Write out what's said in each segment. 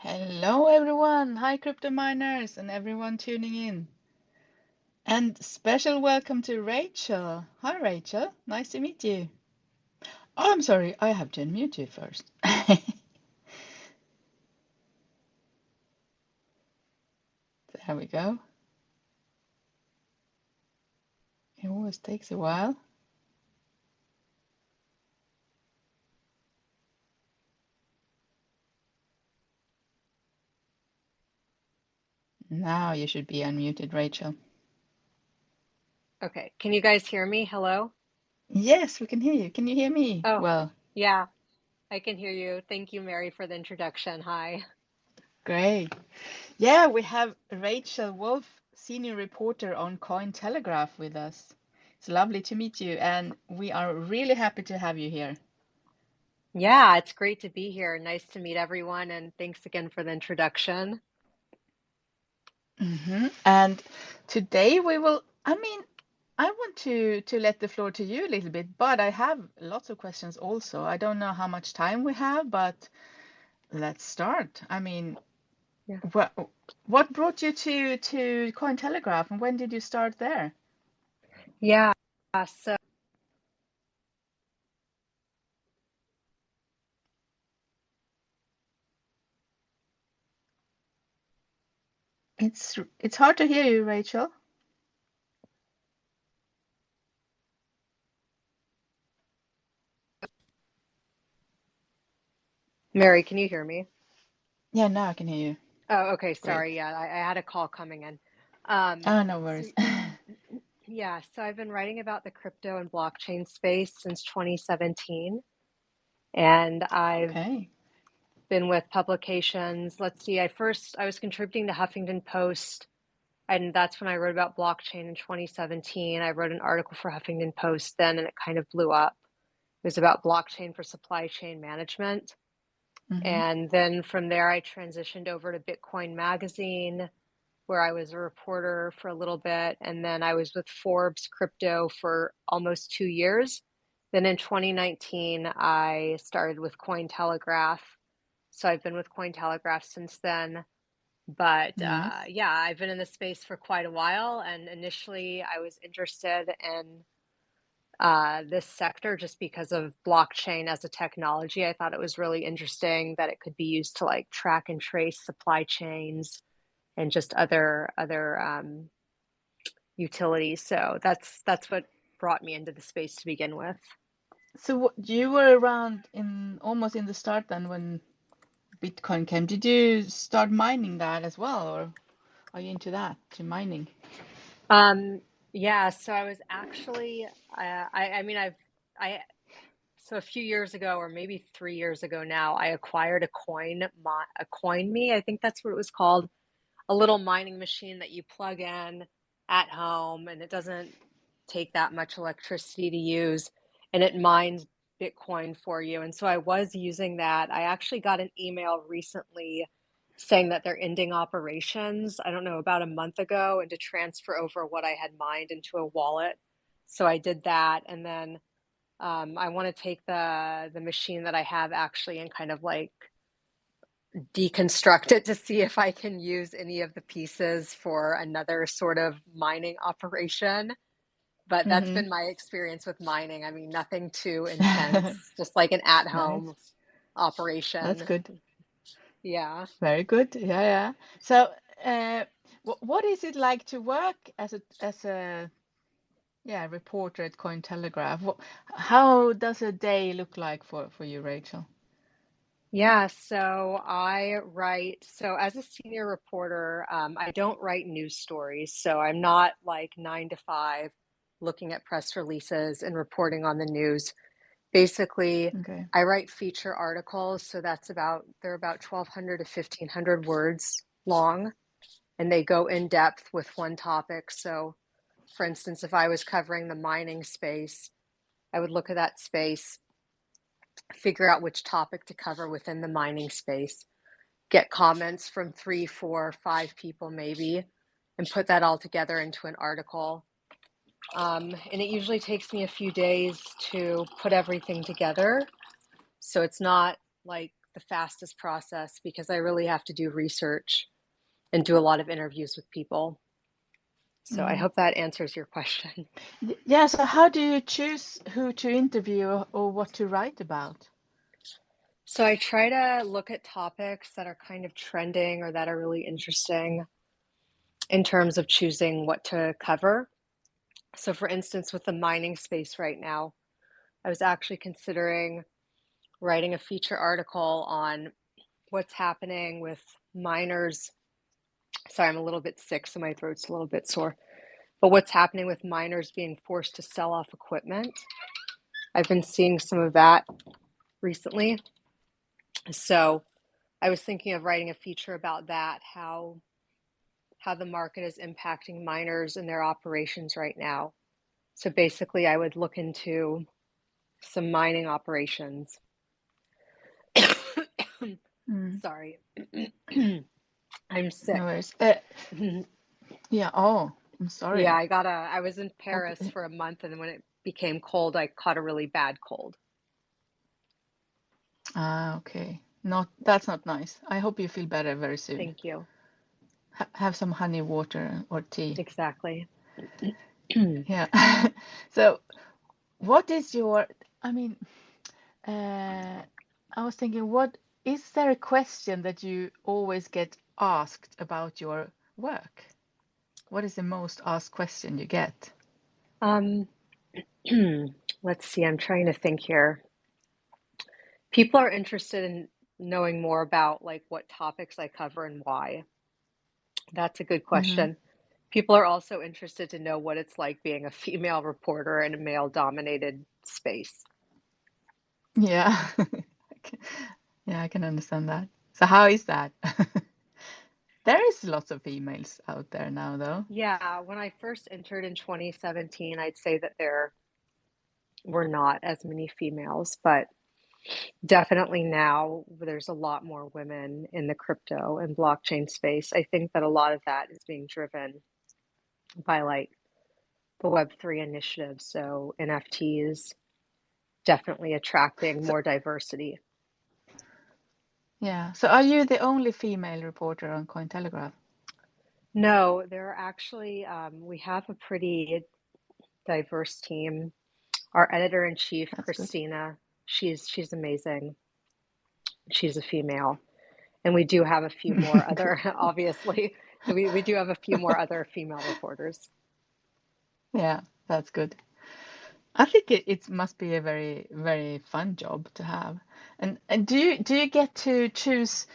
Hello, everyone. Hi, crypto miners and everyone tuning in. And special welcome to Rachel. Hi, Rachel. Nice to meet you. Oh, I'm sorry. I have to unmute you first. There we go. It always takes a while. Now you should be unmuted, Rachel. Okay, can you guys hear me? Hello? Yes, we can hear you. Can you hear me? Oh, Well, yeah, I can hear you. Thank you, Mary, for the introduction. Hi. great. Yeah, we have Rachel Wolf, senior reporter on Cointelegraph with us. It's lovely to meet you, and we are really happy to have you here. Yeah, it's great to be here. Nice to meet everyone, and thanks again for the introduction. And today we will, I want to let the floor to you a little bit, but I have lots of questions also. I don't know how much time we have, but let's start. Yeah. What brought you to Cointelegraph and when did you start there? Yeah, so It's hard to hear you, Rachel. Mary, can you hear me? Yeah, now I can hear you. Oh, okay, Great. sorry. Yeah, I had a call coming in. Um, Oh, no so worries. yeah, so I've been writing about the crypto and blockchain space since 2017, and I've Okay. been with publications. Let's see, I was contributing to Huffington Post. And that's when I wrote about blockchain in 2017. I wrote an article for Huffington Post then, and it kind of blew up. It was about blockchain for supply chain management. Mm-hmm. And then from there, I transitioned over to Bitcoin Magazine, where I was a reporter for a little bit. And then I was with Forbes Crypto for almost 2 years. Then in 2019, I started with Cointelegraph. So I've been with Cointelegraph since then. But Nice. yeah, I've been in this space for quite a while, and initially I was interested in this sector just because of blockchain as a technology. I thought it was really interesting that it could be used to like track and trace supply chains and just other utilities. So that's what brought me into the space to begin with. So you were around in almost in the start then when Bitcoin came. Did you start mining that as well, or are you into that, to mining? Um, yeah, so I was actually I mean I So a few years ago, or maybe 3 years ago now, I acquired a coin me. I think that's what it was called, a little mining machine that you plug in at home, and it doesn't take that much electricity to use, and it mines Bitcoin for you. And so I was using that. I actually got an email recently saying that they're ending operations, I don't know, about a month ago, and to transfer over what I had mined into a wallet. So I did that, and then I want to take the machine that I have actually and kind of like deconstruct it to see if I can use any of the pieces for another sort of mining operation. But that's Mm-hmm. been my experience with mining. I mean, nothing too intense, just like an at-home Nice. That's operation. good. Yeah. Very good. Yeah, yeah. So, what is it like to work as a yeah reporter at Cointelegraph? How does a day look like for you, Rachel? Yeah, so as a senior reporter, I don't write news stories. So I'm not like 9 to 5 looking at press releases and reporting on the news. Basically, Okay. I write feature articles. So they're about 1,200 to 1,500 words long, and they go in depth with one topic. So, for instance, if I was covering the mining space, I would look at that space, figure out which topic to cover within the mining space, get comments from 3, 4, 5 people maybe, and put that all together into an article. And it usually takes me a few days to put everything together. So it's not like the fastest process because I really have to do research and do a lot of interviews with people. So I Mm. hope that answers your question. Yeah, so how do you choose who to interview or what to write about? So I try to look at topics that are kind of trending or that are really interesting in terms of choosing what to cover. So, for instance, with the mining space right now, I was actually considering writing a feature article on what's happening with miners. Sorry, I'm a little bit sick, so my throat's a little bit sore. But what's happening with miners being forced to sell off equipment? I've been seeing some of that recently. So I was thinking of writing a feature about that, how the market is impacting miners and their operations right now. So basically, I would look into some mining operations. Mm. Sorry, I'm No sick. worries. Yeah, oh, I'm Yeah, sorry. I was in Hope Paris for a month, and then when it became cold, I caught a really bad cold. okay. Not that's not nice. I hope you feel better very soon. Thank you. Have some honey water or tea. Exactly. Yeah. So, what is your, I mean, uh, I was thinking, what is there a question that you always get asked about your work? What is the most asked question you get? Um, let's see, I'm trying to think here. People are interested in knowing more about like what topics I cover and why. That's a good Hmm. question. People are also interested to know what it's like being a female reporter in a male-dominated space. Yeah. Yeah, I can understand that. So how is that? There is lots of females out there now, though. Yeah, when I first entered in 2017, I'd say that there were not as many females, but definitely now there's a lot more women in the crypto and blockchain space. I think that a lot of that is being driven by like the Web3 initiative. So NFTs definitely attracting So, more diversity. yeah. So are you the only female reporter on Cointelegraph? No, there are actually, we have a pretty diverse team. Our editor-in-chief, That's good. Christina, she's amazing. She's a female. And we do have a few more Good. other, obviously, we do have a few more other female reporters. Yeah, that's good. I think it must be a very, very fun job to have. And do you get to choose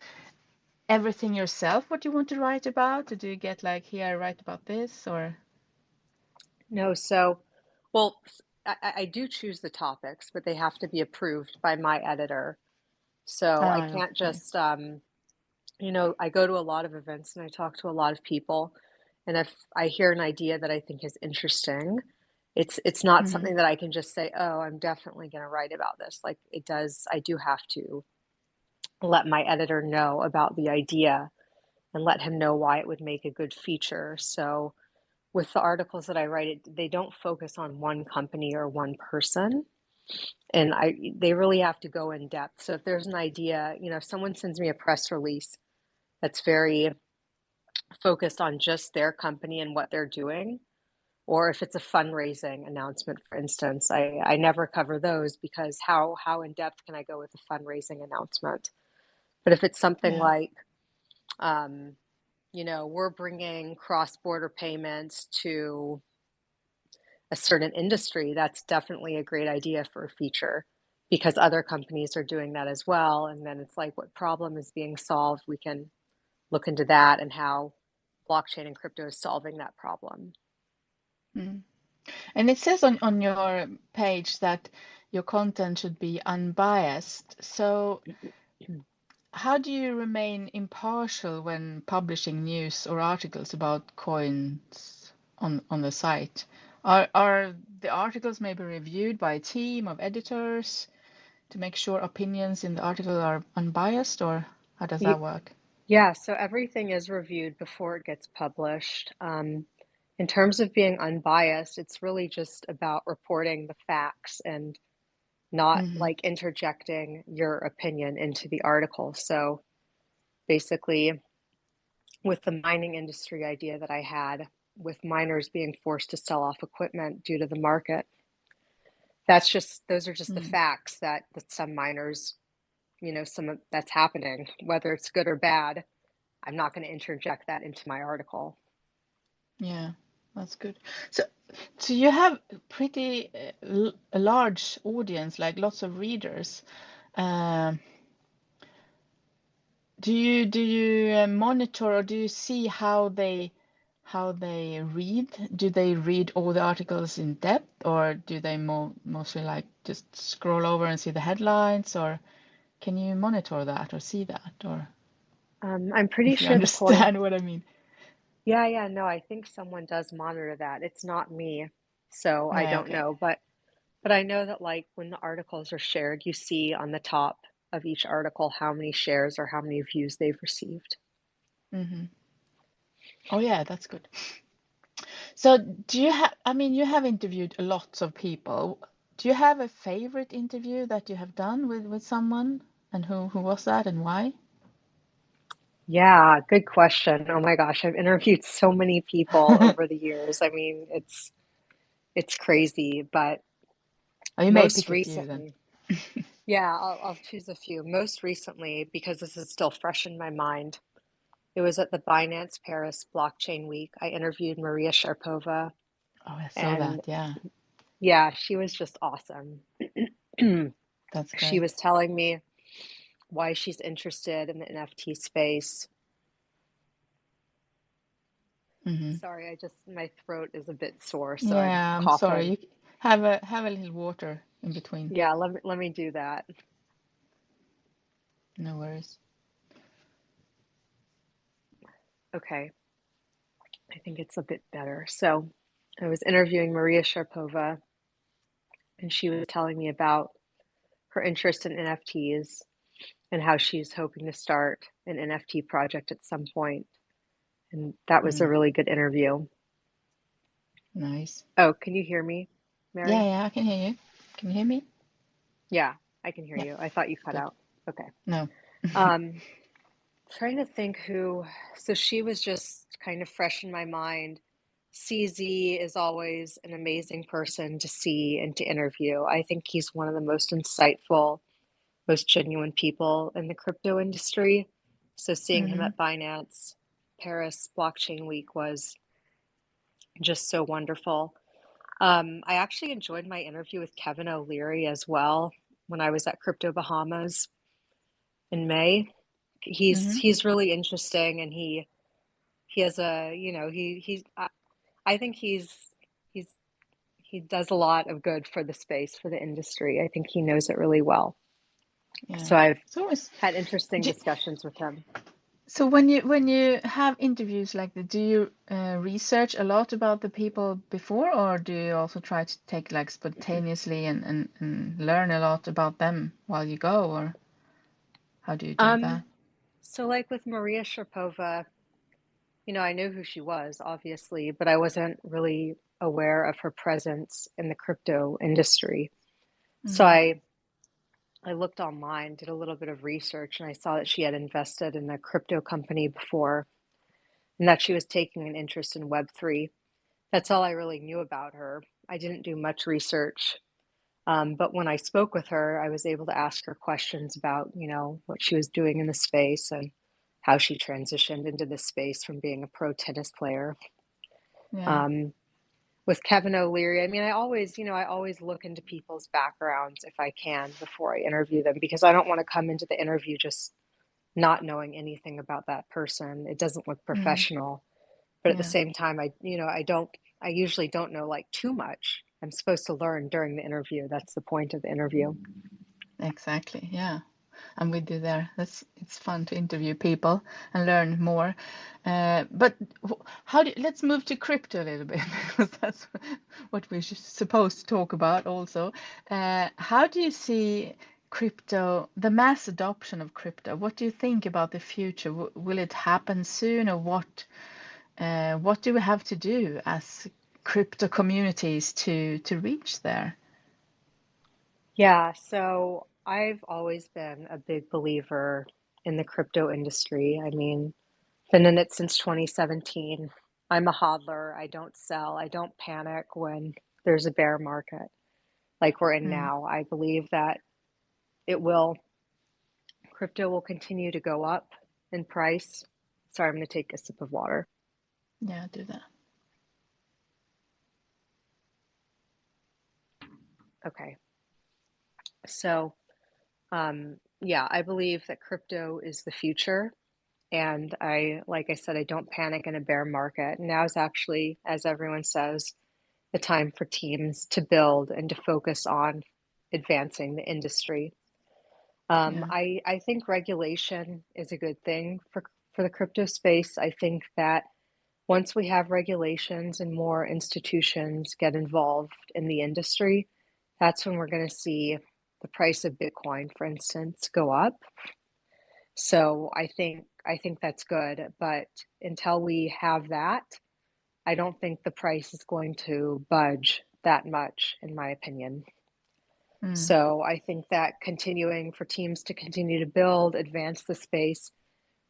everything yourself, what you want to write about? Or do you get like, here, I write about this, or No, so, well, I do choose the topics, but they have to be approved by my editor. So I can't okay. just, I go to a lot of events and I talk to a lot of people. And if I hear an idea that I think is interesting, it's not Hmm. something that I can just say, oh, I'm definitely going to write about this. Like I do have to let my editor know about the idea and let him know why it would make a good feature. So with the articles that I write, they don't focus on one company or one person. And they really have to go in depth. So if there's an idea, if someone sends me a press release that's very focused on just their company and what they're doing, or if it's a fundraising announcement, for instance, I never cover those because how in depth can I go with a fundraising announcement? But if it's something Yeah. like, um, we're bringing cross-border payments to a certain industry, that's definitely a great idea for a feature because other companies are doing that as well. And then it's like, what problem is being solved? We can look into that and how blockchain and crypto is solving that problem. Mm. And it says on your page that your content should be unbiased. So how do you remain impartial when publishing news or articles about coins on the site? Are the articles maybe reviewed by a team of editors to make sure opinions in the article are unbiased, or how does that work? Yeah, so everything is reviewed before it gets published. In terms of being unbiased, it's really just about reporting the facts and not Mm-hmm. like interjecting your opinion into the article. So basically, with the mining industry idea that I had, with miners being forced to sell off equipment due to the market, those are just the Mm. facts that some miners, that's happening, whether it's good or bad. I'm not going to interject that into my article. Yeah, that's good. So, so you have pretty a large audience, like lots of readers. Um, do you monitor, or do you see how they read? Do they read all the articles in depth, or do they mostly like just scroll over and see the headlines, or can you monitor that or see that, or I'm pretty if you sure the quote, understand what I mean? yeah, no, I think someone does monitor that. It's not me, so I Yeah, don't okay. know, but I know that like when the articles are shared, you see on the top of each article how many shares or how many views they've received. Mm-hmm. Oh yeah, that's good. So do you have, I mean, you have interviewed lots of people. Do you have a favorite interview that you have done with someone? And who was that and why? Yeah, good question. Oh my gosh, I've interviewed so many people over the years. I mean, it's crazy, but Oh, you may most pick a few then. recently, yeah, I'll choose a few. Most recently, because this is still fresh in my mind, it was at the Binance Paris Blockchain Week. I interviewed Maria Sharapova, Oh, I saw and that. Yeah, yeah, she was just awesome. that's She great. was telling me why she's interested in the NFT space. Hmm. Sorry, my throat is a bit sore, so I'm Yeah, I'm sorry. coughing. You have a little water in between. Yeah, let me do that. No worries. Okay, I think it's a bit better. So, I was interviewing Maria Sharapova, and she was telling me about her interest in NFTs and how she's hoping to start an NFT project at some point. And that was a Mm, really good interview. nice. Oh, can you hear me, Yeah, Mary? yeah, I can hear you. Can you hear me? Yeah, I can hear Yeah, you. I thought you cut good. out. Okay. No. Um, Trying to think who, so she was just kind of fresh in my mind. CZ is always an amazing person to see and to interview. I think he's one of the most insightful, most genuine people in the crypto industry. So seeing him Hmm. at Binance Paris Blockchain Week was just so wonderful. I actually enjoyed my interview with Kevin O'Leary as well when I was at Crypto Bahamas in May. Hmm. He's really interesting, and he has I think he's he does a lot of good for the space, for the industry. I think he knows it really well. Yeah. So I've So it's, had interesting discussions with him. So when you have interviews like that, do you research a lot about the people before, or do you also try to take like spontaneously and learn a lot about them while you go, or how do you do Um, that? so like with Maria Sharapova, I knew who she was, obviously, but I wasn't really aware of her presence in the crypto industry. So Mm, I looked online, did a little bit of research, and I saw that she had invested in a crypto company before and that she was taking an interest in Web3. That's all I really knew about her. I didn't do much research. But when I spoke with her, I was able to ask her questions about, what she was doing in the space and how she transitioned into this space from being a pro tennis player. yeah. Um, with Kevin O'Leary, I mean, I always look into people's backgrounds if I can before I interview them because I don't want to come into the interview just not knowing anything about that person. It doesn't look Mm, professional. But at the yeah. same time, I usually don't know like too much. I'm supposed to learn during the interview. That's the point of the interview. Exactly. Yeah. And we do there. It's fun to interview people and learn more. But let's move to crypto a little bit because that's what we're supposed to talk about also. How do you see crypto, the mass adoption of crypto? What do you think about the future? Will it happen soon, or what do we have to do as crypto communities to reach there? Yeah, so I've always been a big believer in the crypto industry. I mean, been in it since 2017. I'm a hodler. I don't sell. I don't panic when there's a bear market like we're in Mm. now. I believe that it will, crypto will continue to go up in price. Sorry, I'm going to take a sip of water. Yeah, do that. Okay. So, yeah, I believe that crypto is the future. And like I said, I don't panic in a bear market. Now is actually, as everyone says, the time for teams to build and to focus on advancing the industry. Yeah. I think regulation is a good thing for the crypto space. I think that once we have regulations and more institutions get involved in the industry, that's when we're going to see the price of Bitcoin, for instance, go up. So I think that's good, but until we have that, I don't think the price is going to budge that much, in my opinion. Mm. So I think that continuing for teams to continue to build, advance the space,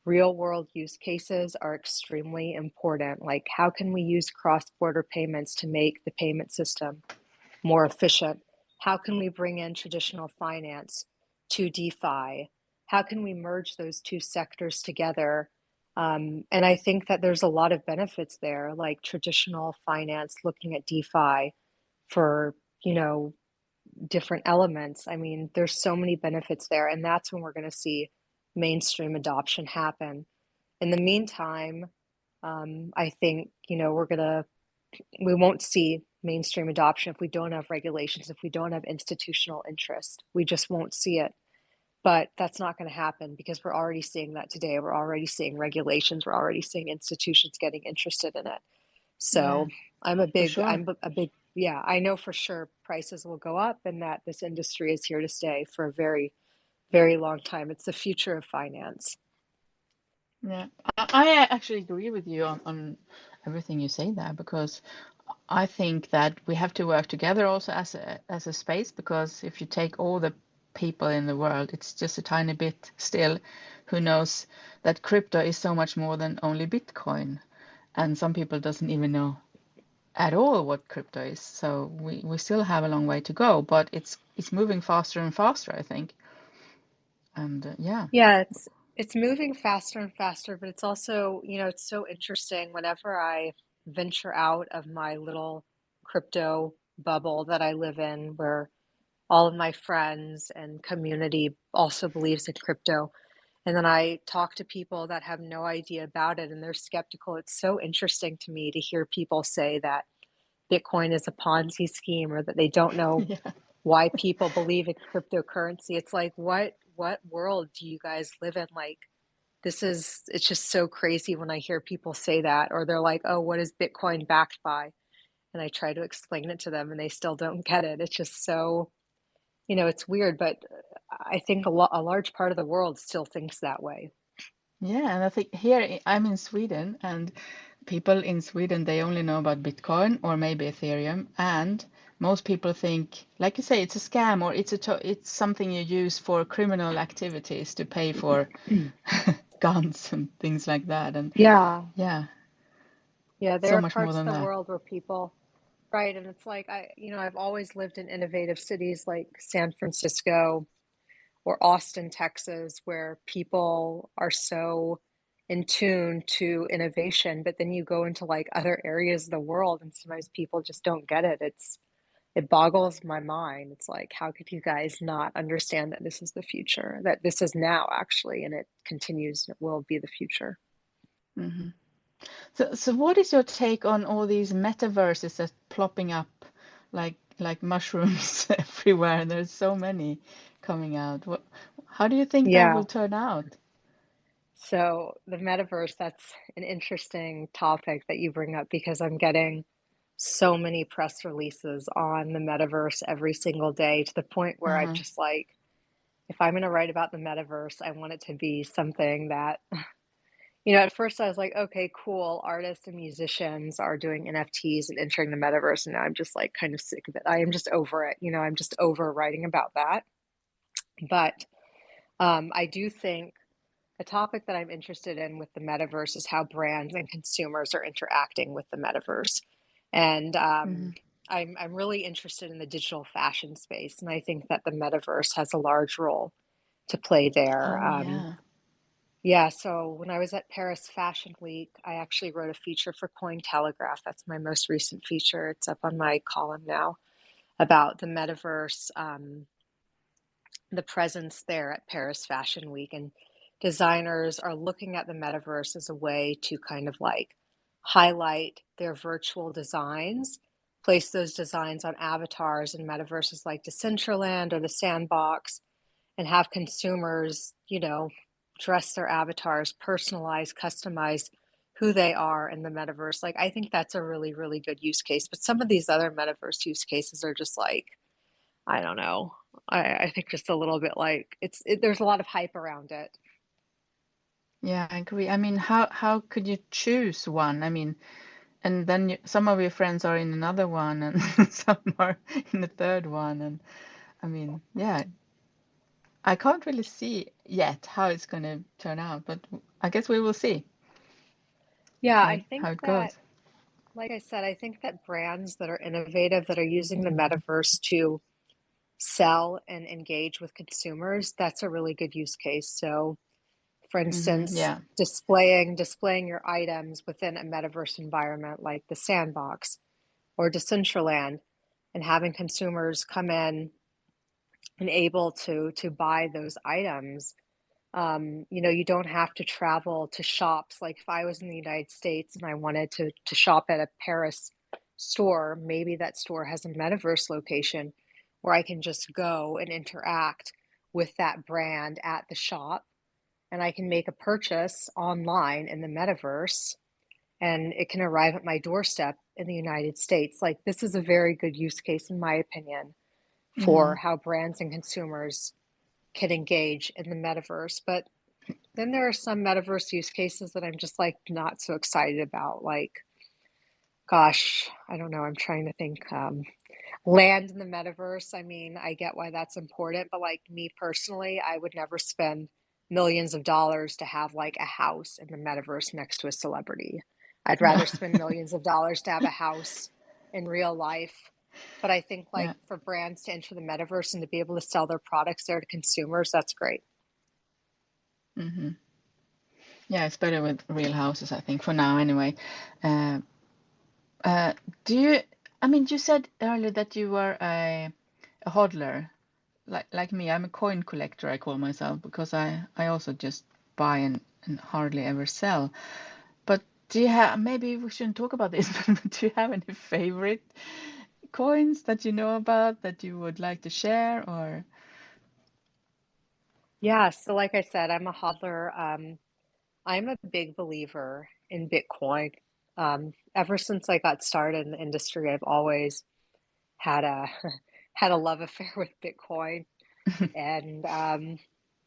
real world use cases are extremely important. Like, how can we use cross-border payments to make the payment system more efficient? How can we bring in traditional finance to DeFi? How can we merge those two sectors together? And I think that there's a lot of benefits there, like traditional finance looking at DeFi for, you know, different elements. I mean, there's so many benefits there, and that's when we're going to see mainstream adoption happen. In the meantime, I think, we won't see mainstream adoption if we don't have regulations, if we don't have institutional interest. We just won't see it. But that's not going to happen because we're already seeing that today. We're already seeing regulations. We're already seeing institutions getting interested in it. Yeah, So for sure. yeah, I know for sure prices will go up and that this industry is here to stay for a very, very long time. It's the future of finance. Yeah, I actually agree with you on everything you say there because I think that we have to work together also as a space because if you take all the people in the world, it's just a tiny bit still who knows that crypto is so much more than only Bitcoin. And some people doesn't even know at all what crypto is. So we still have a long way to go, but it's moving faster and faster, I think. And yeah. Yeah, it's moving faster and faster, but it's also, it's so interesting whenever I venture out of my little crypto bubble that I live in, where all of my friends and community also believes in crypto. And then I talk to people that have no idea about it and they're skeptical. It's so interesting to me to hear people say that Bitcoin is a Ponzi scheme or that they don't know Yeah. why people believe in cryptocurrency. It's like, what world do you guys live in? Like, it's just so crazy when I hear people say that, or they're like, oh, what is Bitcoin backed by? And I try to explain it to them and they still don't get it. It's just so, it's weird, but I think a large part of the world still thinks that way. Yeah, and I think here I'm in Sweden, and people in Sweden they only know about Bitcoin or maybe Ethereum, and most people think, like you say, it's a scam or it's something you use for criminal activities to pay for guns and things like that. And Yeah. yeah, Yeah, there so are much more parts of than the that. world where people, right, and it's like I've always lived in innovative cities like San Francisco or Austin, Texas, where people are so in tune to innovation, but then you go into like other areas of the world and sometimes people just don't get it. It boggles my mind. It's like, how could you guys not understand that this is the future, that this is now actually, and it continues, it will be the future. Hmm. So what is your take on all these metaverses that plopping up like mushrooms everywhere? And there's so many coming out. How do you think that Yeah. will turn out? So the metaverse, that's an interesting topic that you bring up because I'm getting so many press releases on the metaverse every single day to the point where I'm Uh-huh. just like, if I'm going to write about the metaverse, I want it to be something that At first I was like, okay, cool. Artists and musicians are doing NFTs and entering the metaverse, and now I'm just like kind of sick of it. I am just over it. I'm just over writing about that. But I do think a topic that I'm interested in with the metaverse is how brands and consumers are interacting with the metaverse. And Hmm. I'm really interested in the digital fashion space, and I think that the metaverse has a large role to play there. Oh, yeah. Yeah, so when I was at Paris Fashion Week, I actually wrote a feature for Cointelegraph. That's my most recent feature. It's up on my column now about the metaverse, the presence there at Paris Fashion Week. And designers are looking at the metaverse as a way to kind of like highlight their virtual designs, place those designs on avatars in metaverses like Decentraland or the Sandbox, and have consumers, dress their avatars, personalize, customize who they are in the metaverse. Like, I think that's a really, really good use case. But some of these other metaverse use cases are just like, I don't know. I think just a little bit like there's a lot of hype around it. Yeah, I agree. I mean, how could you choose one? I mean, and then some of your friends are in another one, and some are in the third one, and I mean, yeah, I can't really see yet how it's going to turn out, but I guess we will see Yeah, I how think it that, goes. like I said, I think that brands that are innovative, that are using the metaverse to sell and engage with consumers, that's a really good use case. So, for instance, Yeah. displaying your items within a metaverse environment like the Sandbox or Decentraland, and having consumers come in and able to buy those items. You don't have to travel to shops. Like if I was in the United States and I wanted to shop at a Paris store, maybe that store has a metaverse location where I can just go and interact with that brand at the shop, and I can make a purchase online in the metaverse, and it can arrive at my doorstep in the United States. Like, this is a very good use case, in my opinion, for Hmm. how brands and consumers can engage in the metaverse. But then there are some metaverse use cases that I'm just like not so excited about. Like, gosh, I don't know. I'm trying to think. Land in the metaverse. I mean, I get why that's important, but like me personally, I would never spend millions of dollars to have like a house in the metaverse next to a celebrity. I'd No. rather spend millions of dollars to have a house in real life. But I think like Yeah. for brands to enter the metaverse and to be able to sell their products there to consumers, that's great. Hmm. Yeah, it's better with real houses, I think, for now anyway. Uh, uh, do you, I mean, you said earlier that you were a hodler, like me. I'm a coin collector, I call myself, because I also just buy and hardly ever sell. But do you have, maybe we shouldn't talk about this, but do you have any favorite coins that you know about that you would like to share or? Yeah, so like I said, I'm a hodler. I'm a big believer in Bitcoin. Ever since I got started in the industry, I've always had a had a love affair with Bitcoin. And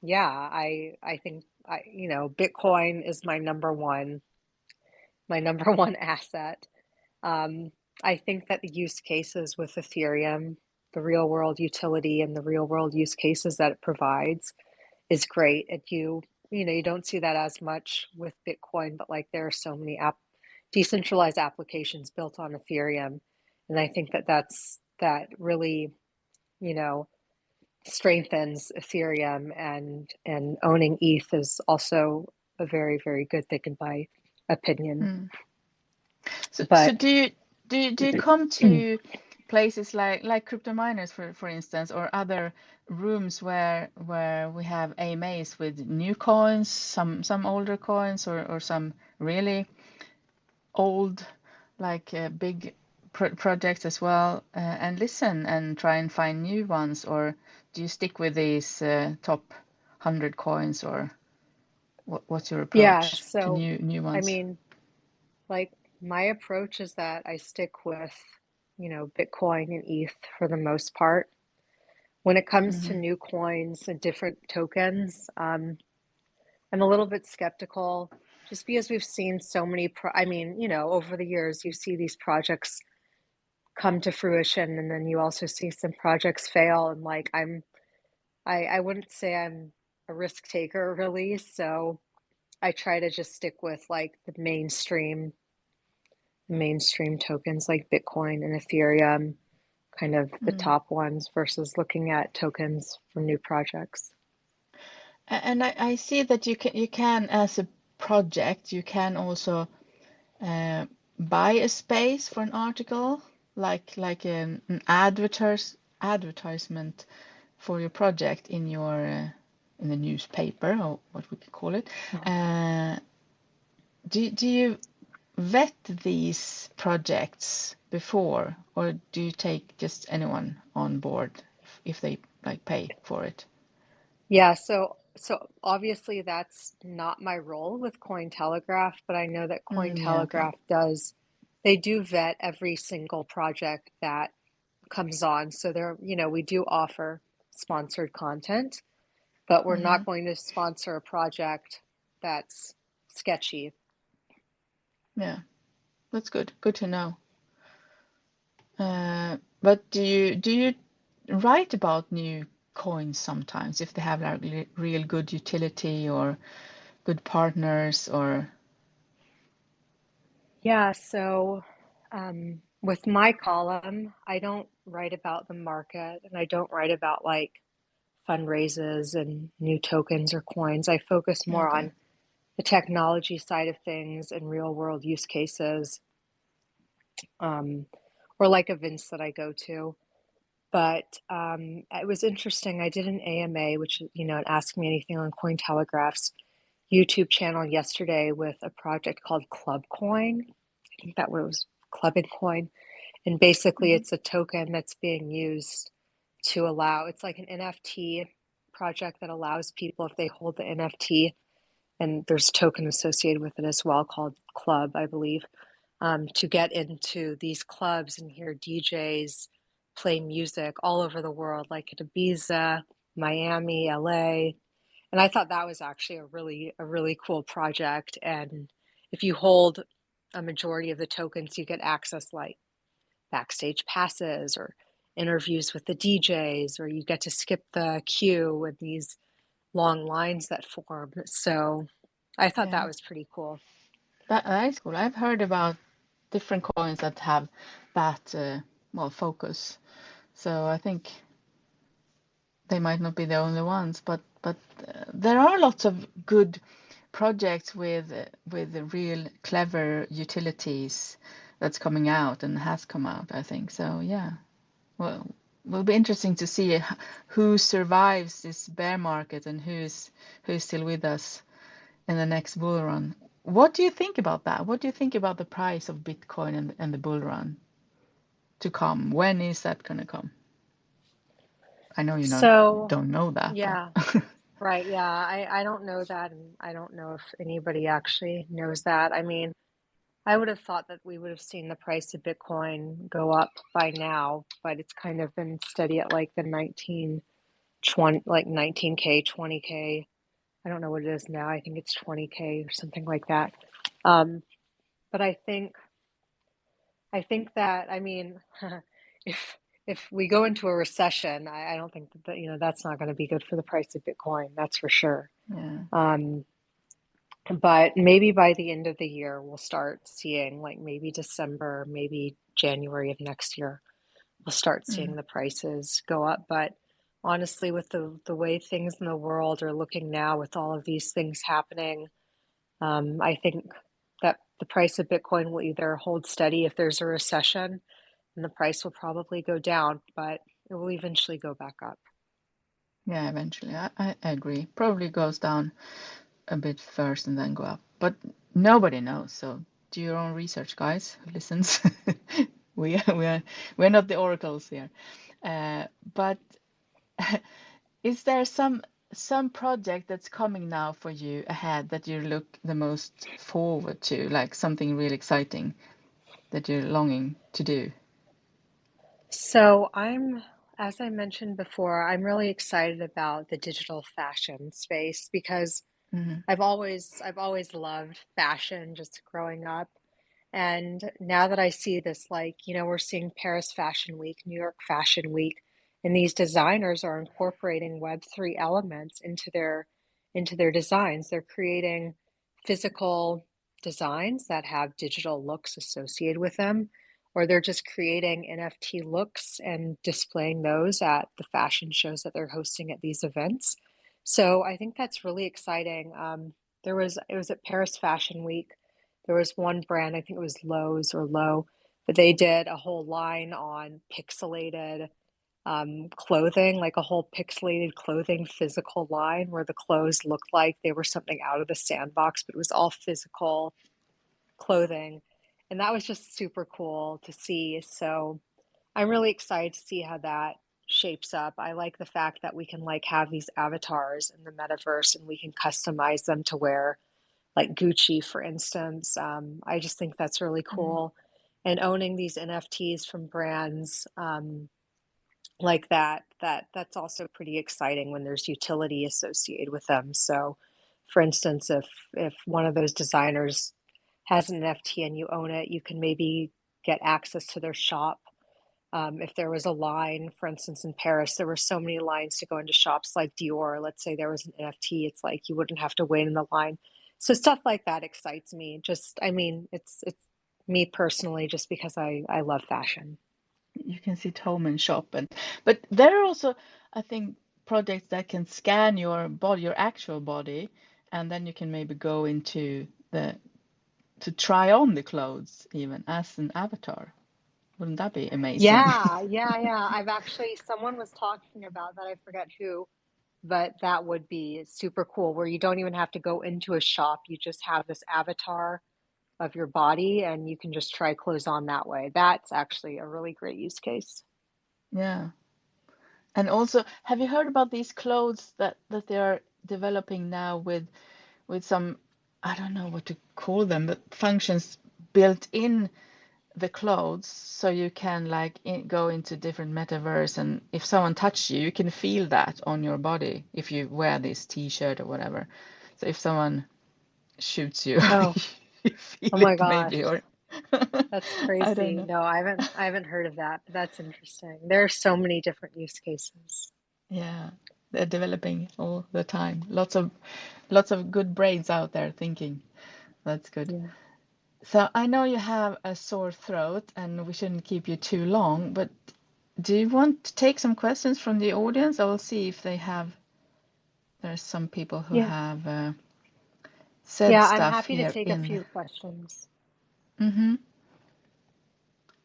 yeah, I think Bitcoin is my number one asset. Um, I think that the use cases with Ethereum, the real world utility and the real world use cases that it provides is great. And you don't see that as much with Bitcoin, but like there are so many decentralized applications built on Ethereum, and I think that really you know strengthens Ethereum, and owning ETH is also a very, very good thing in my opinion. Hmm. So But do you come to places like crypto miners for instance, or other rooms where we have AMAs with new coins, some older coins, or some really old, like big projects as well, and listen and try and find new ones, or do you stick with these top 100 coins, or what's your yeah, approach to so new I ones? mean, like my approach is that I stick with, Bitcoin and ETH for the most part. When it comes to Hmm. new coins and different tokens, I'm a little bit skeptical just because we've seen so many I mean, over the years you see these projects come to fruition, and then you also see some projects fail, and like I wouldn't say I'm a risk taker really, so I try to just stick with like the mainstream tokens like Bitcoin and Ethereum, kind of the Mm. top ones versus looking at tokens for new projects. And I see that you can as a project you can also uh, buy a space for an article, like an advertisement for your project in the newspaper or what we could call it. Uh-huh. Uh, do you vet these projects before, or do you take just anyone on board if they like pay for it? Yeah, so obviously that's not my role with Cointelegraph, but I know that Yeah, okay. Cointelegraph does, they do vet every single project that comes on. So we do offer sponsored content, but we're Mm-hmm. not going to sponsor a project that's sketchy. Yeah, that's good. Good to know. But do you write about new coins sometimes if they have like real good utility or good partners or Yeah, so with my column, I don't write about the market and I don't write about like fundraisers and new tokens or coins. I focus more okay. on the technology side of things and real world use cases, um, or like events that I go to. But it was interesting. I did an AMA, which, Ask Me Anything on Cointelegraph's YouTube channel yesterday with a project called Club Coin. I think that was Clubbing Coin. And basically, Mm-hmm. it's a token that's being used to allow, it's like an NFT project that allows people, if they hold the NFT, and there's a token associated with it as well called Club, I believe, to get into these clubs and hear DJs play music all over the world, like at Ibiza, Miami, LA. And I thought that was actually a really cool project. And if you hold a majority of the tokens, you get access like backstage passes or interviews with the DJs, or you get to skip the queue with these long lines that form. So I thought Yeah, that was pretty cool. that is cool. I've heard about different coins that have that well focus. So I think they might not be the only ones, but there are lots of good projects with real clever utilities that's coming out and has come out, I think. So yeah, well, will be interesting to see who survives this bear market and who's still with us in the next bull run. What do you think about that? What do you think about the price of Bitcoin and the bull run to come? When is that gonna come? I know you not So, don't know that, but yeah, right. Yeah, I don't know that, and I don't know if anybody actually knows that. I mean, I would have thought that we would have seen the price of Bitcoin go up by now, but it's kind of been steady at like the 20, like 19K, 20K. I don't know what it is now. I think it's 20K or something like that. Um, but I think that, I mean, if if we go into a recession, I don't think that's not going to be good for the price of Bitcoin. That's for sure. yeah. Um, but maybe by the end of the year, we'll start seeing, like maybe December, maybe January of next year, we'll start seeing Mm. the prices go up. But honestly, with the way things in the world are looking now, with all of these things happening, I think that the price of Bitcoin will either hold steady if there's a recession, and the price will probably go down, but it will eventually go back up. Yeah, eventually. I agree. Probably goes down a bit first and then go up. But nobody knows, so do your own research, guys who listens. We're not the oracles here. But is there some project that's coming now for you ahead that you look the most forward to, like something really exciting that you're longing to do? So as I mentioned before, I'm really excited about the digital fashion space because I've always loved fashion just growing up. And now that I see this, like, we're seeing Paris Fashion Week, New York Fashion Week, and these designers are incorporating Web3 elements into their designs. They're creating physical designs that have digital looks associated with them, or they're just creating NFT looks and displaying those at the fashion shows that they're hosting at these events. So I think that's really exciting. It was at Paris Fashion Week. There was one brand, I think it was Lowe's or Low, but they did a whole line on pixelated clothing, like a whole pixelated clothing physical line where the clothes looked like they were something out of the sandbox, but it was all physical clothing. And that was just super cool to see. So I'm really excited to see how that shapes up. I like the fact that we can like have these avatars in the metaverse and we can customize them to wear like Gucci, for instance. I just think that's really cool. And owning these NFTs from brands like that's also pretty exciting when there's utility associated with them. So, for instance, if one of those designers has an NFT and you own it, you can maybe get access to their shop. If there was a line, for instance, in Paris, there were so many lines to go into shops like Dior. Let's say there was an NFT, it's like you wouldn't have to wait in the line. So stuff like that excites me. Just, I mean, it's me personally, just because I love fashion. You can sit home and shop, but there are also, I think, projects that can scan your body, your actual body, and then you can maybe go into the to try on the clothes even as an avatar. Wouldn't that be amazing? Yeah. I've actually, someone was talking about that. I forget who, but that would be super cool where you don't even have to go into a shop. You just have this avatar of your body and you can just try clothes on that way. That's actually a really great use case. Yeah. And also, have you heard about these clothes that they are developing now with some, I don't know what to call them, but functions built in the clothes so you can like go into different metaverse, and if someone touches you, you can feel that on your body if you wear this t-shirt or whatever. So if someone shoots you, Oh, you oh feel my it gosh. maybe, or That's I don't crazy. know. No, I haven't heard of that, but that's interesting. There are so many different use cases. Yeah, they're developing all the time. Lots of good brains out there thinking. That's good. Yeah. So I know you have a sore throat and we shouldn't keep you too long, but do you want to take some questions from the audience? I will see if they have, there's some people who Yeah. have said Yeah, I'm stuff happy to here take a in. few questions. Mm-hmm.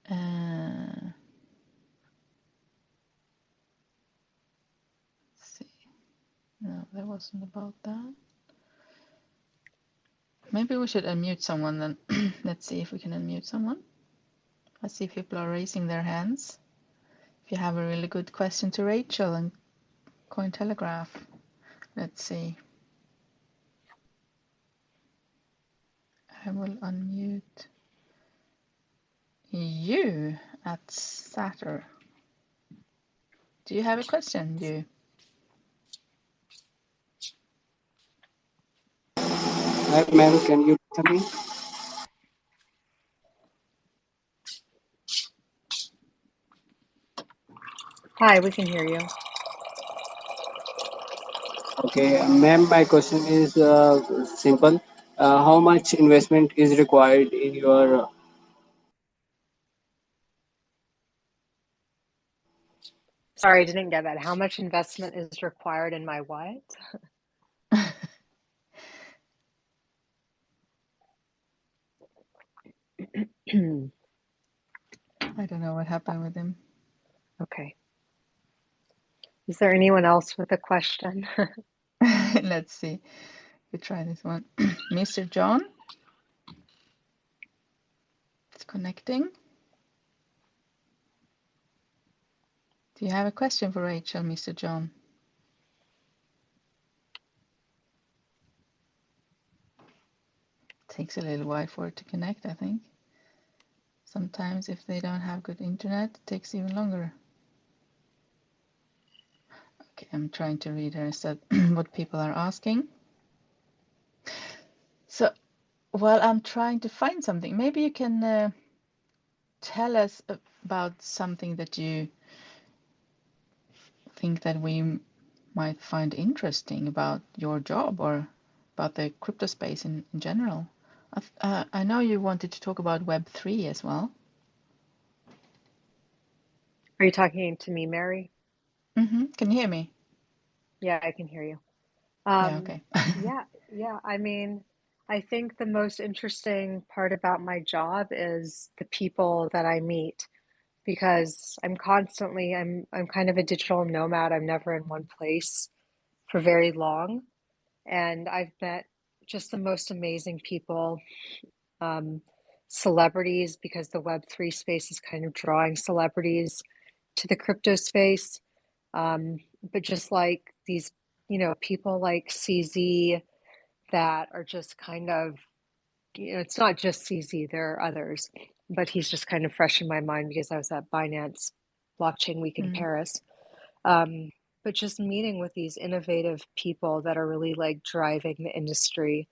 Uh, let's see. No, that wasn't about that. Maybe we should unmute someone then. Let's see if we can unmute someone. I see people are raising their hands. If you have a really good question to Rachel and Cointelegraph. Let's see. I will unmute you at Satur. Do you have a question, you? Hi, ma'am. Can you hear me? Hi, we can hear you. Okay, ma'am. My question is simple. How much investment is required in your? Sorry, I didn't get that. How much investment is required in my what? I don't know what happened with him. Okay. Is there anyone else with a question? Let's see. We try this one. Mr. John, it's connecting. Do you have a question for Rachel, Mr. John? Takes a little while for it to connect, I think. Sometimes if they don't have good internet, it takes even longer. Okay, I'm trying to read here instead what people are asking. So while I'm trying to find something, maybe you can tell us about something that you think that we might find interesting about your job or about the crypto space in general. I know you wanted to talk about Web3 as well. Are you talking to me, Mary? Can you hear me? Yeah, I can hear you. Yeah, okay. Yeah. I mean, I think the most interesting part about my job is the people that I meet because I'm kind of a digital nomad. I'm never in one place for very long, and I've met just the most amazing people, um, celebrities, because the Web3 space is kind of drawing celebrities to the crypto space. Um, but just like these, people like CZ that are just kind of, it's not just CZ, there are others, but he's just kind of fresh in my mind because I was at Binance Blockchain Week in Mm, Paris. But just meeting with these innovative people that are really like driving the industry.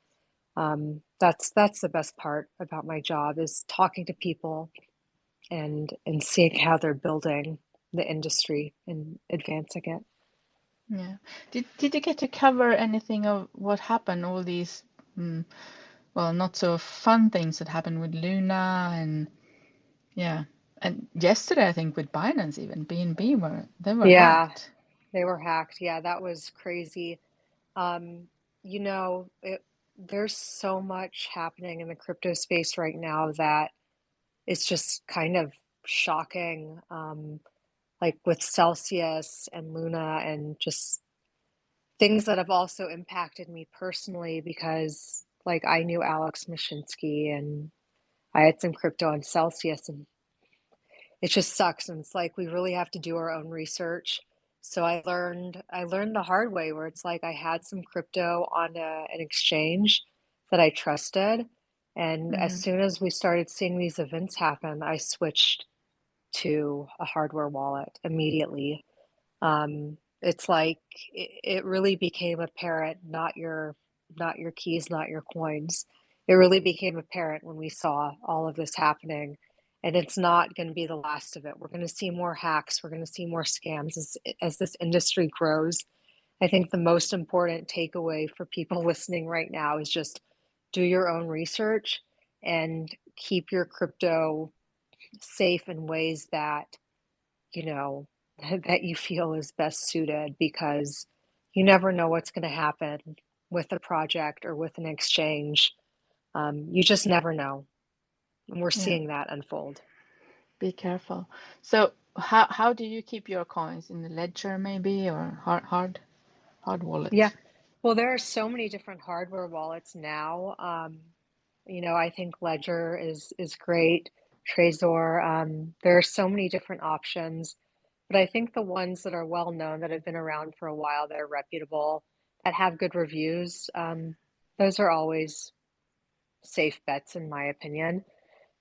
That's the best part about my job is talking to people and seeing how they're building the industry and advancing it. yeah. Did you get to cover anything of what happened, all these well, not so fun things that happened with Luna and yeah. And yesterday I think with Binance even, BNB they were Yeah, hacked. they were hacked. Yeah, that was crazy. Um, there's so much happening in the crypto space right now that it's just kind of shocking. Like with Celsius and Luna and just things that have also impacted me personally because like I knew Alex Mashinsky and I had some crypto on Celsius and it just sucks. And it's like we really have to do our own research. So I learned the hard way where it's like I had some crypto on an exchange that I trusted. And as Mm, soon as we started seeing these events happen, I switched to a hardware wallet immediately. It's like it really became apparent, not your keys, not your coins. It really became apparent when we saw all of this happening, and it's not going to be the last of it. We're going to see more hacks. We're going to see more scams as this industry grows. I think the most important takeaway for people listening right now is just do your own research and keep your crypto safe in ways that you know, that you feel is best suited because you never know what's going to happen with a project or with an exchange. You just never know. And we're yeah. seeing that unfold. Be careful. So how do you keep your coins in the ledger maybe or hard Yeah. wallet? Well, there are so many different hardware wallets now. I think Ledger is great. Trezor. There are so many different options, but I think the ones that are well known, that have been around for a while, that are reputable, that have good reviews, those are always safe bets in my opinion.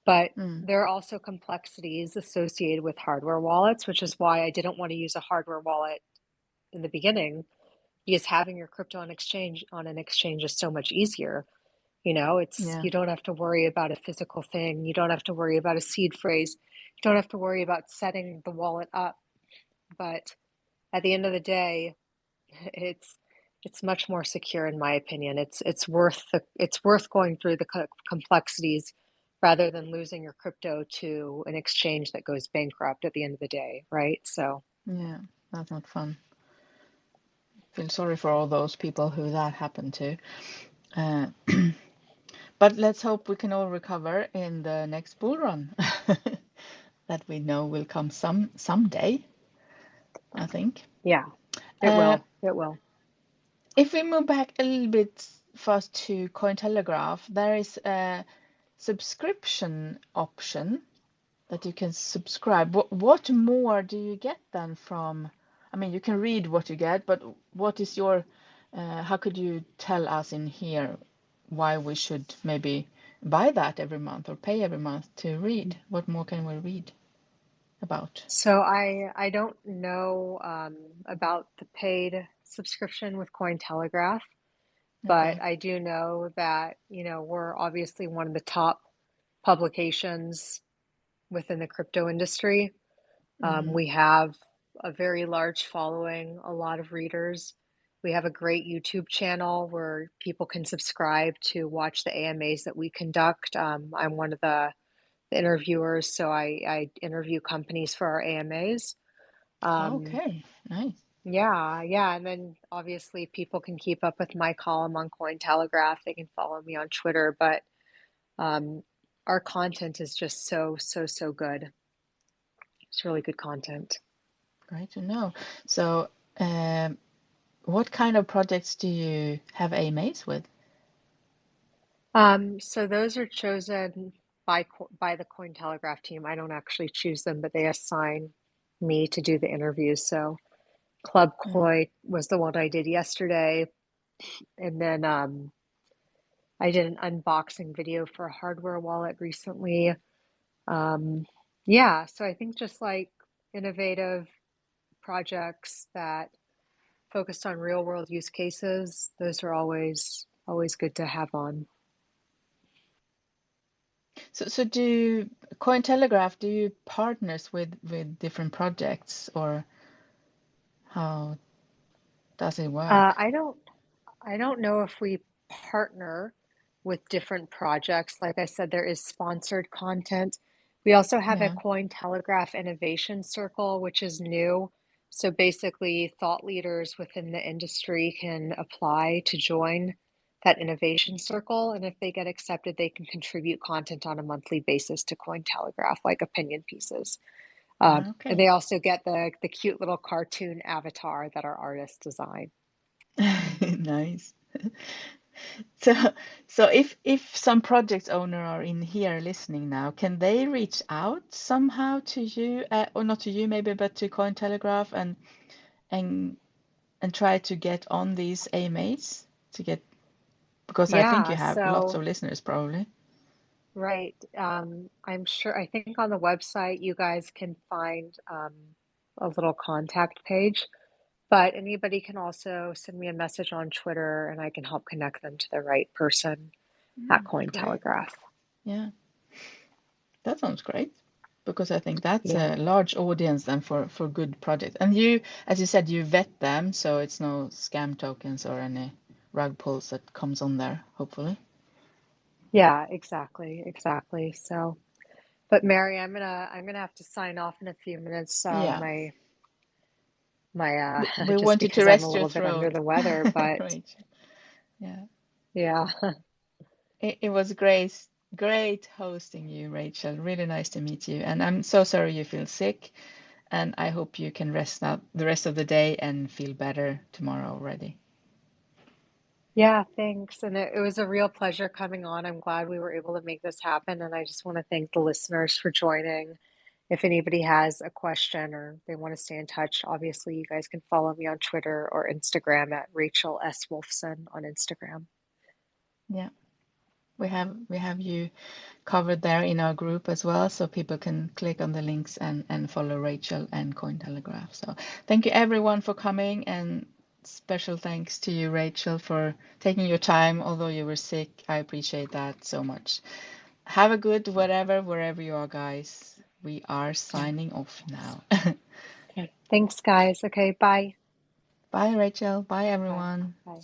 But Mm, there are also complexities associated with hardware wallets, which is why I didn't want to use a hardware wallet in the beginning, because having your crypto on an exchange is so much easier. It's yeah. you don't have to worry about a physical thing. You don't have to worry about a seed phrase. You don't have to worry about setting the wallet up. But at the end of the day, it's it's much more secure in my opinion. It's worth going through the complexities rather than losing your crypto to an exchange that goes bankrupt at the end of the day, right? So, Yeah. That's not fun. Feel sorry for all those people who that happened to. Uh, but let's hope we can all recover in the next bull run that we know will come someday, I think. yeah, it Uh, will. It will. if we move back a little bit first to Cointelegraph, there is a subscription option that you can subscribe. What more do you get then from? I mean, you can read what you get, but what is your, how could you tell us in here why we should maybe buy that every month or pay every month to read? What more can we read about? So I don't know about the paid subscription with Cointelegraph. but Okay. I do know that, we're obviously one of the top publications within the crypto industry. We have a very large following, a lot of readers. We have a great YouTube channel where people can subscribe to watch the AMAs that we conduct. I'm one of the interviewers, so I interview companies for our AMAs. Okay. Nice. Yeah. And then obviously people can keep up with my column on Cointelegraph. They can follow me on Twitter, but um, our content is just so, so, so good. It's really good content. Great to know. So, what kind of projects do you have AMAs with? So those are chosen by the Cointelegraph team. I don't actually choose them, but they assign me to do the interviews. So Club Koi was the one I did yesterday, and then I did an unboxing video for a hardware wallet recently. Yeah, so I think just like innovative projects that focused on real world use cases, those are always good to have on. So do Cointelegraph, do you partners with different projects, or how does it Uh, work? I don't I don't know if we partner with different projects. Like I said, there is sponsored content. We also have a Yeah. Cointelegraph Innovation Circle, which is new. So basically, thought leaders within the industry can apply to join that innovation circle. And if they get accepted, they can contribute content on a monthly basis to Cointelegraph, like opinion pieces. And Okay. they also get the cute little cartoon avatar that our artists design. Nice. So, so if some project owner are in here listening now, can they reach out somehow to you, or not to you maybe, but to Cointelegraph and and try to get on these AMAs to get, because I think you Yeah, have lots so of listeners probably. right. I'm sure, I think on the website you guys can find a little contact page, but anybody can also send me a message on Twitter and I can help connect them to the right person at Great. Cointelegraph. Yeah, that sounds great. Because I think that's Yeah. a large audience then for good projects. And you, as you said, you vet them, so it's no scam tokens or any rug pulls that comes on there, hopefully. Yeah, exactly. So, but Mary, I'm gonna have to sign off in a few minutes. Yeah. My We just wanted to because I'm a rest your little bit under throat, the weather, but Rachel. Yeah. yeah. It was great hosting you, Rachel. Really nice to meet you. And I'm so sorry you feel sick. And I hope you can rest out the rest of the day and feel better tomorrow already. Yeah, thanks. And it was a real pleasure coming on. I'm glad we were able to make this happen. And I just want to thank the listeners for joining. If anybody has a question or they want to stay in touch, obviously you guys can follow me on Twitter or Instagram at Rachel S. Wolfson on Instagram. Yeah. We have you covered there in our group as well, so people can click on the links and follow Rachel and Cointelegraph. So thank you everyone for coming, and special thanks to you, Rachel, for taking your time, although you were sick. I appreciate that so much. Have a good wherever you are, guys. We are Yeah. signing off now. Okay. Thanks, guys. Okay. Bye. Bye, Rachel. Bye, Bye. everyone. Bye.